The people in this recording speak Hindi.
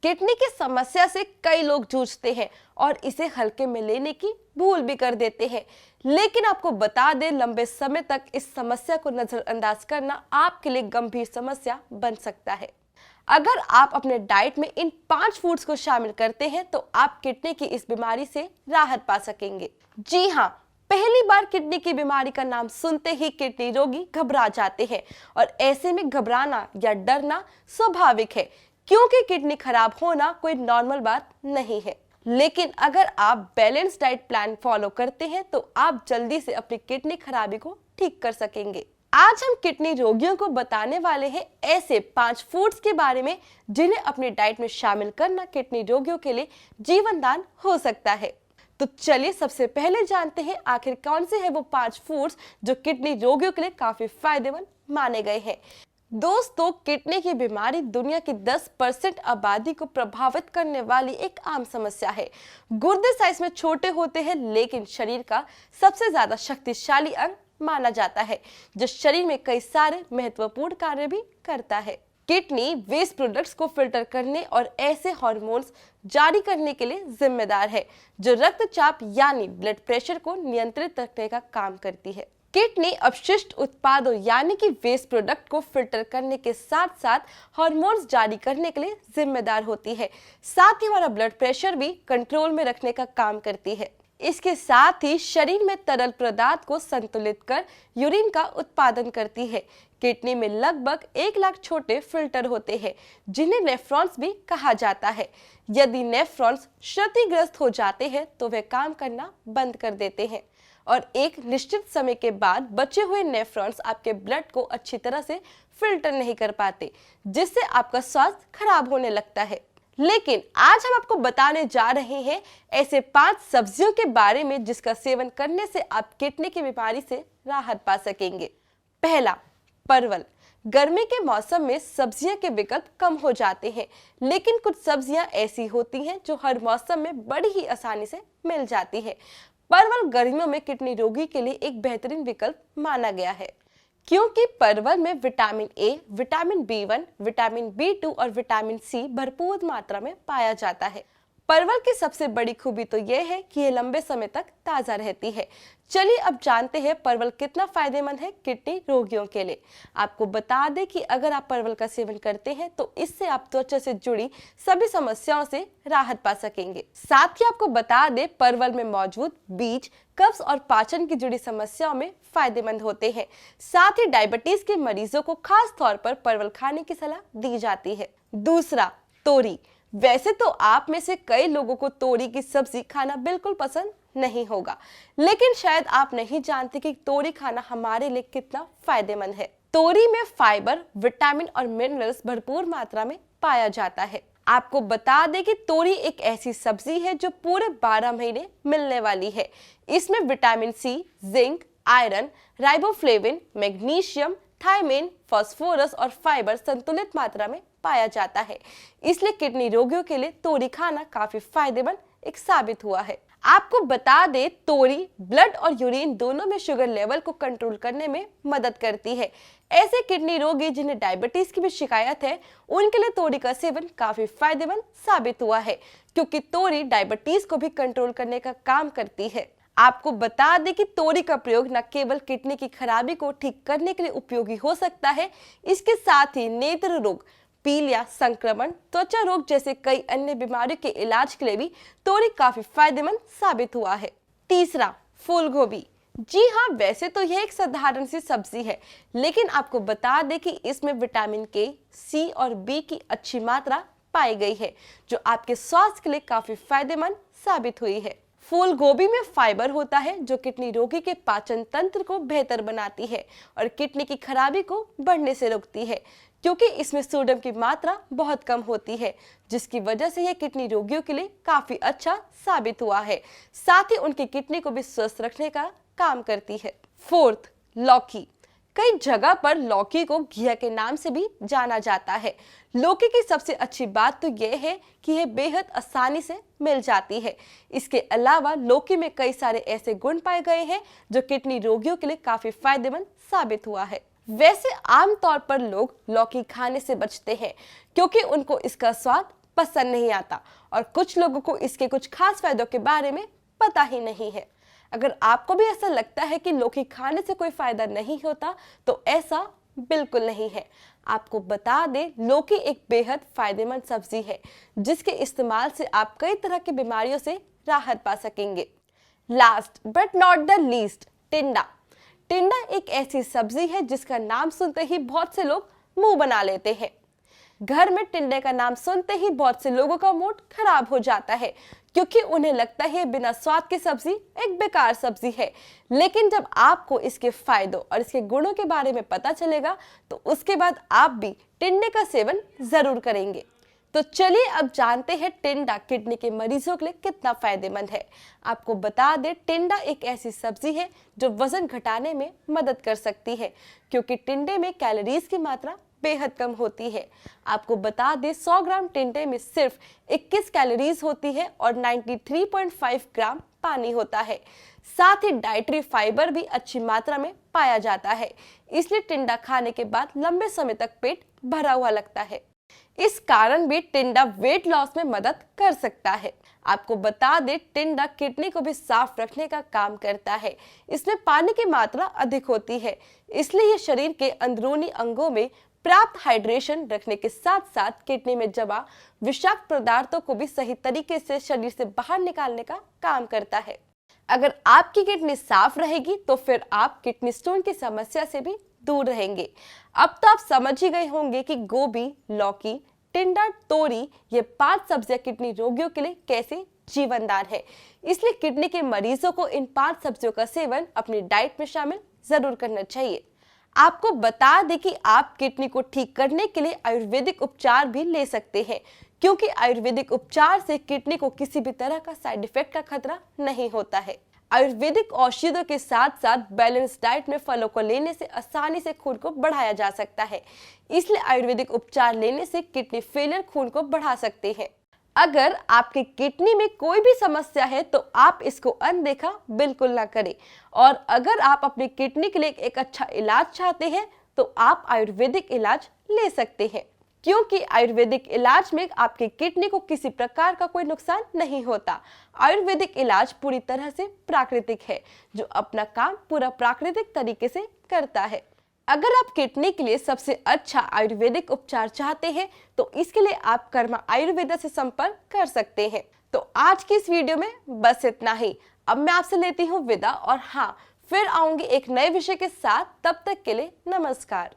किडनी की समस्या से कई लोग जूझते हैं और इसे हल्के में लेने की भूल भी कर देते हैं। लेकिन आपको बता दें, लंबे समय तक इस समस्या को नजरअंदाज करना आपके लिए गंभीर समस्या बन सकता है। अगर आप अपने डाइट में इन 5 फूड्स को शामिल करते हैं तो आप किडनी की इस बीमारी से राहत पा सकेंगे। जी हाँ, पहली बार किडनी की बीमारी का नाम सुनते ही किडनी रोगी घबरा जाते हैं और ऐसे में घबराना या डरना स्वाभाविक है, क्योंकि किडनी खराब होना कोई नॉर्मल बात नहीं है। लेकिन अगर आप बैलेंस डाइट प्लान फॉलो करते हैं तो आप जल्दी से अपनी किडनी खराबी को ठीक कर सकेंगे। आज हम किडनी रोगियों को बताने वाले हैं ऐसे 5 फूड्स के बारे में जिन्हें अपनी डाइट में शामिल करना किडनी रोगियों के लिए जीवनदान हो सकता है। तो चलिए सबसे पहले जानते हैं आखिर कौन से हैं वो 5 फूड्स जो किडनी रोगियों के लिए काफी फायदेमंद माने गए हैं। दोस्तों, किडनी की बीमारी दुनिया की 10% आबादी को प्रभावित करने वाली एक आम समस्या है। गुर्दे साइज में छोटे होते हैं लेकिन शरीर का सबसे ज्यादा शक्तिशाली अंग माना जाता है, जो शरीर में कई सारे महत्वपूर्ण कार्य भी करता है। किडनी वेस्ट प्रोडक्ट्स को फिल्टर करने और ऐसे हार्मोन्स जारी करने के लिए जिम्मेदार है जो रक्तचाप यानी ब्लड प्रेशर को नियंत्रित रखने का काम करती है। किडनी अपशिष्ट उत्पादों यानी कि वेस्ट प्रोडक्ट को फिल्टर करने के साथ साथ हार्मोन्स जारी करने के लिए जिम्मेदार होती है। साथ ही हमारा ब्लड प्रेशर भी कंट्रोल में रखने का काम करती है। इसके साथ ही शरीर में तरल पदार्थ को संतुलित कर यूरिन का उत्पादन करती है। किडनी में लगभग 1 लाख छोटे फिल्टर होते हैं जिन्हें नेफ्रॉन्स भी कहा जाता है। यदि नेफ्रॉन्स क्षतिग्रस्त हो जाते हैं तो वे काम करना बंद कर देते हैं और एक निश्चित समय के बाद बचे हुए नेफ्रॉन्स आपके ब्लड को अच्छी तरह से फिल्टर नहीं कर पाते, जिससे आपका स्वास्थ्य खराब होने लगता है। लेकिन आज हम आपको बताने जा रहे हैं ऐसे 5 सब्जियों के बारे में जिसका सेवन करने से आप किडनी की बीमारी से राहत पा सकेंगे। पहला, परवल। गर्मी के मौसम में सब्जियां के विकल्प कम हो जाते हैं, लेकिन कुछ सब्जियां ऐसी होती हैं जो हर मौसम में बड़ी ही आसानी से मिल जाती है। परवल गर्मियों में किडनी रोगी के लिए एक बेहतरीन विकल्प माना गया है, क्योंकि परवल में vitamin A, vitamin B1, vitamin B2 और विटामिन सी भरपूर मात्रा में पाया जाता है। परवल की सबसे बड़ी खूबी तो यह है कि यह लंबे समय तक ताजा रहती है। चलिए अब जानते हैं परवल कितना फायदेमंद है किडनी रोगियों के लिए। आपको बता दें कि अगर आप परवल का सेवन करते हैं तो इससे आप त्वचा से जुड़ी सभी समस्याओं से राहत पा सकेंगे। साथ ही आपको बता दें, परवल में मौजूद बीज कब्ज और पाचन की जुड़ी समस्याओं में फायदेमंद होते हैं। साथ ही डायबिटीज के मरीजों को खास तौर पर परवल खाने की सलाह दी जाती है। दूसरा, तोरी। वैसे तो आप में से कई लोगों को तोरी की सब्जी खाना बिल्कुल पसंद नहीं होगा, लेकिन शायद आप नहीं जानते कि तोरी खाना हमारे लिए कितना फायदेमंद है। तोरी में फाइबर, विटामिन और मिनरल्स भरपूर मात्रा में पाया जाता है। आपको बता दें कि तोरी एक ऐसी सब्जी है जो पूरे 12 महीने मिलने वाली है। इसमें vitamin C, zinc, iron, riboflavin, magnesium, thiamine, phosphorus और फाइबर संतुलित मात्रा में पाया जाता है। इसलिए किडनी रोगियों के लिए तोरी खाना काफी फायदेमंद एक साबित हुआ है। आपको बता दें, तोरी ब्लड और यूरिन दोनों में शुगर लेवल को कंट्रोल करने में मदद करती है। ऐसे किडनी रोगी जिन्हें डायबिटीज की भी शिकायत है, उनके लिए तोरी का सेवन काफी फायदेमंद साबित हुआ है, क्योंकि तोरी डायबिटीज को भी कंट्रोल करने का काम करती है। आपको बता दें कि तोरी का प्रयोग न केवल किडनी की खराबी को ठीक करने के लिए उपयोगी हो सकता है, इसके साथ ही नेत्र रोग, पीलिया, संक्रमण, त्वचा रोग जैसे कई अन्य बीमारियों के इलाज के लिए भी तोरी काफी फायदेमंद साबित हुआ है। तीसरा, फूल गोभी। जी हाँ, वैसे तो यह एक साधारण सी सब्जी है, लेकिन आपको बता दें कि इसमें विटामिन के, सी और बी की अच्छी मात्रा पाई गई है, जो आपके स्वास्थ्य के लिए काफी फायदेमंद साबित हुई है। फूल गोभी में फाइबर होता है जो किडनी रोगी के पाचन तंत्र को बेहतर बनाती है और किडनी की खराबी को बढ़ने से रोकती है, क्योंकि इसमें सोडियम की मात्रा बहुत कम होती है, जिसकी वजह से यह किडनी रोगियों के लिए काफी अच्छा साबित हुआ है। साथ ही उनकी किडनी को भी स्वस्थ रखने का काम करती है। फोर्थ, लौकी। कई जगह पर लौकी को घिया के नाम से भी जाना जाता है। लौकी की सबसे अच्छी बात तो यह है कि यह बेहद आसानी से मिल जाती है। इसके अलावा लौकी में कई सारे ऐसे गुण पाए गए हैं जो किडनी रोगियों के लिए काफी फायदेमंद साबित हुआ है। वैसे आमतौर पर लोग लौकी खाने से बचते हैं क्योंकि उनको इसका स्वाद पसंद नहीं आता और कुछ लोगों को इसके कुछ खास फायदों के बारे में पता ही नहीं है। अगर आपको भी ऐसा लगता है कि लौकी खाने से कोई फायदा नहीं होता तो ऐसा बिल्कुल नहीं है। आपको बता दें, लौकी एक बेहद फायदेमंद सब्जी है जिसके इस्तेमाल से आप कई तरह की बीमारियों से राहत पा सकेंगे। Last but not the least, टिंडा। टिंडा एक ऐसी सब्जी है जिसका नाम सुनते ही बहुत से लोग मुंह बना लेते हैं। घर में टिंडे का नाम सुनते ही बहुत से लोगों का मूड खराब हो जाता है क्योंकि उन्हें लगता है बिना स्वाद की सब्जी एक बेकार सब्जी है। लेकिन जब आपको इसके फायदों और इसके गुणों के बारे में पता चलेगा तो उसके बाद आप भी टिंडे का सेवन जरूर करेंगे। तो चलिए अब जानते हैं टिंडा किडनी के मरीजों के लिए कितना फायदेमंद है। आपको बता दें, टिंडा एक ऐसी सब्जी है जो वजन घटाने में मदद कर सकती है क्योंकि टिंडे में कैलोरीज की मात्रा बेहद कम होती है। आपको बता दें, 100 ग्राम टिंडे में सिर्फ 21 कैलोरीज होती है और 93.5 ग्राम पानी होता है। साथ ही डाइटरी फाइबर भी अच्छी मात्रा में पाया जाता है, इसलिए टिंडा खाने के बाद लंबे समय तक पेट भरा हुआ लगता है। इस कारण भी टिंडा वेट लॉस में मदद कर सकता है। आपको बता दें, टिंडा किडनी को भी साफ रखने का काम करता है। इसमें पानी की मात्रा अधिक होती है, इसलिए ये शरीर के अंदरूनी अंगों में पर्याप्त हाइड्रेशन रखने के साथ साथ किडनी में जमा विषाक्त पदार्थों को भी सही तरीके से शरीर से बाहर निकालने का काम करता है। अगर आपकी किडनी साफ रहेगी तो फिर आप किडनी स्टोन की समस्या से भी दूर रहेंगे। अब तो आप समझ ही गए होंगे कि गोभी, लौकी, टिंडा, तोरी ये 5 सब्जियां किडनी रोगियों के लिए कैसे जीवनदान है। इसलिए किडनी के मरीजों को इन 5 सब्जियों का सेवन अपनी डाइट में शामिल जरूर करना चाहिए। आपको बता दें कि आप किडनी को ठीक करने के लिए आयुर्वेदिक उपचार भी ले सकते हैं क्योंकि आयुर्वेदिक उपचार से किडनी को किसी भी तरह का साइड इफेक्ट का खतरा नहीं होता है। आयुर्वेदिक औषधियों के साथ साथ बैलेंस डाइट में फलों को लेने से आसानी से खून को बढ़ाया जा सकता है, इसलिए आयुर्वेदिक उपचार लेने से किडनी फेलियर खून को बढ़ा सकते हैं। अगर आपकी किडनी में कोई भी समस्या है तो आप इसको अनदेखा बिल्कुल ना करें और अगर आप अपनी किडनी के लिए एक अच्छा इलाज चाहते हैं तो आप आयुर्वेदिक इलाज ले सकते हैं क्योंकि आयुर्वेदिक इलाज में आपकी किडनी को किसी प्रकार का कोई नुकसान नहीं होता। आयुर्वेदिक इलाज पूरी तरह से प्राकृतिक है जो अपना काम पूरा प्राकृतिक तरीके से करता है। अगर आप किडनी के लिए सबसे अच्छा आयुर्वेदिक उपचार चाहते हैं तो इसके लिए आप कर्मा आयुर्वेदा से संपर्क कर सकते हैं। तो आज की इस वीडियो में बस इतना ही। अब मैं आपसे लेती हूँ विदा और हाँ, फिर आऊंगी एक नए विषय के साथ। तब तक के लिए नमस्कार।